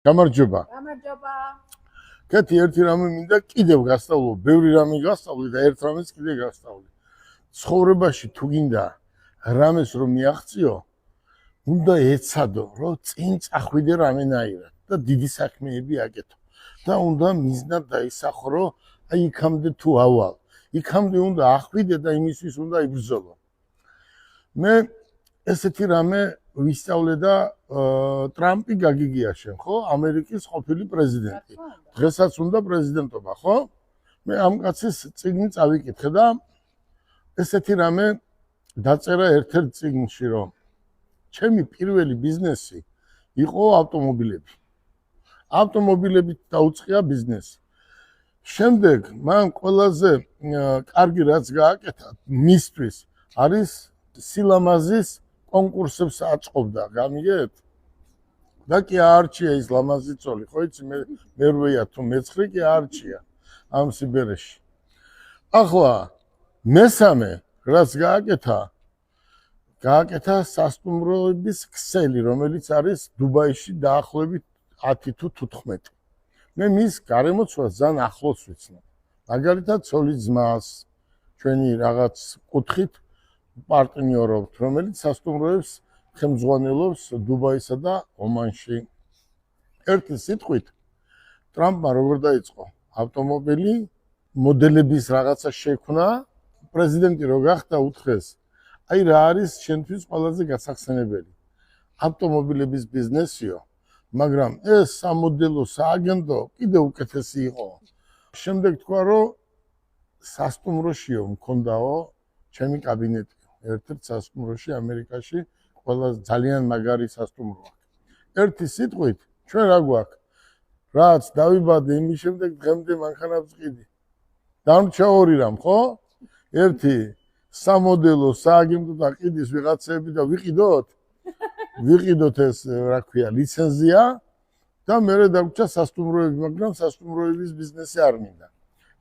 გამარჯობა. გამარჯობა. კეთი ერთი რამე მინდა კიდევ გასწავლო, ბევრი რამე გასწავლი და ერთ რამეს კიდე გასწავლი. ცხოვრებაში თუ გინდა რამეს რომ მიაღწიო, უნდა ეცადო, რომ წინ წახვიდე რამენაირად და დიდი საქმეები აკეთო. და უნდა მიზნად დაისახო, რომ აი იქამდე თუ ავალ, იქამდე უნდა ახვიდე და იმისთვის უნდა იბრძოლო. მე ესეთი რამე ვისწავლე და ტრამპი გაგიგია შენ, ხო? ამერიკის ყოფილი პრეზიდენტი. დღესაც უნდა პრეზიდენტობა, ხო? მე ამ კაცის წიგნი წავიკითხე და ესეთი რამე დაწერა ერთ-ერთ წიგნში, რომ ჩემი პირველი ბიზნესი იყო ავტომობილები. ავტომობილებით დაუწყია ბიზნესი. შემდეგ მან ყველაზე კარგი რაც გააკეთა მისთვის არის სილამაზის კონკურსებს აწყობდა, გამიგეთ? და კი აარჩია ის ლამაზი წოლი, ხო იცი მე რვეა თუ მეცხრე კი აარჩია ამ სიბერეში. ახლა მესამე რაც გააკეთა სასტუმროების ქსელი, რომელიც არის დუბაიში დაახლოებით 10 თუ 15. მე მის გარემოცვას ძალიან ახლოს ვიცნობ. მაგალითად, ცოლი ძმას ჩვენი რაღაც კუთხით პარტნიორობთ, რომელიც სასტუმროებს ხელმძღვანელობს დუბაისა და ომანში. ერთი სიტყვით, ტრამპმა როგორ დაიწყო ავტომობილი მოდელების რაღაცა შექმნა, პრეზიდენტი რო გახდა უთხრეს, აი რა არის შენთვის ყველაზე გასახსენებელი? ავტომობილების ბიზნესიო, მაგრამ ეს სამოდელო სააგენტო კიდევ უკეთესი იყო. შემდეგ თქვა, რომ სასტუმროშიო მქონდაო ჩემი კაბინეტი. ერთ-ერთ სასტუმროში ამერიკაში ყველაზე ძალიან მაგარი სასტუმროა. ერთი სიტყვით, ჩვენ რა გვაქვს? რაც დავიბადე იმის შემდეგ დღემდე მანქანა ვწყიდი. დამრჩა ორი რამ, ხო? ერთი სამოდელო სააგენტო და ყიდის ვიღაცები და ვიყიდოთ ეს რა ქვია ლიცენზია და მერე დაგვრჩა სასტუმროები, მაგრამ სასტუმროების ბიზნესი არ მინდა.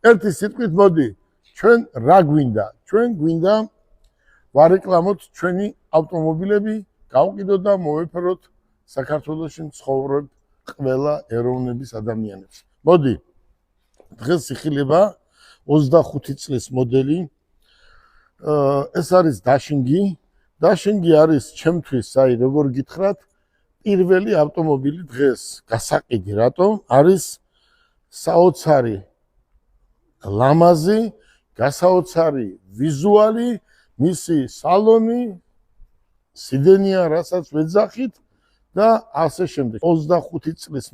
ერთი სიტყვით მოდი, ჩვენ რა გვინდა? ჩვენ გვინდა ვარეკლამოთ ჩვენი ავტომობილები, გავყიდოთ და მოვეფეროთ საქართველოში მცხოვრებ ყველა ეროვნების ადამიანებს. მოდი, დღეს იხილება 25 წლის მოდელი. ეს არის დაშინგი. დაშინგი არის ჩემთვის, აი როგორ გითხრათ, პირველი ავტომობილი დღეს გასაყიდი, რატომ? არის საოცარი ლამაზი, გასაოცარი ვიზუალი, მისი სალონი, სიდენია, რასაც ვეძახით და ასე შემდეგ. 25 წლის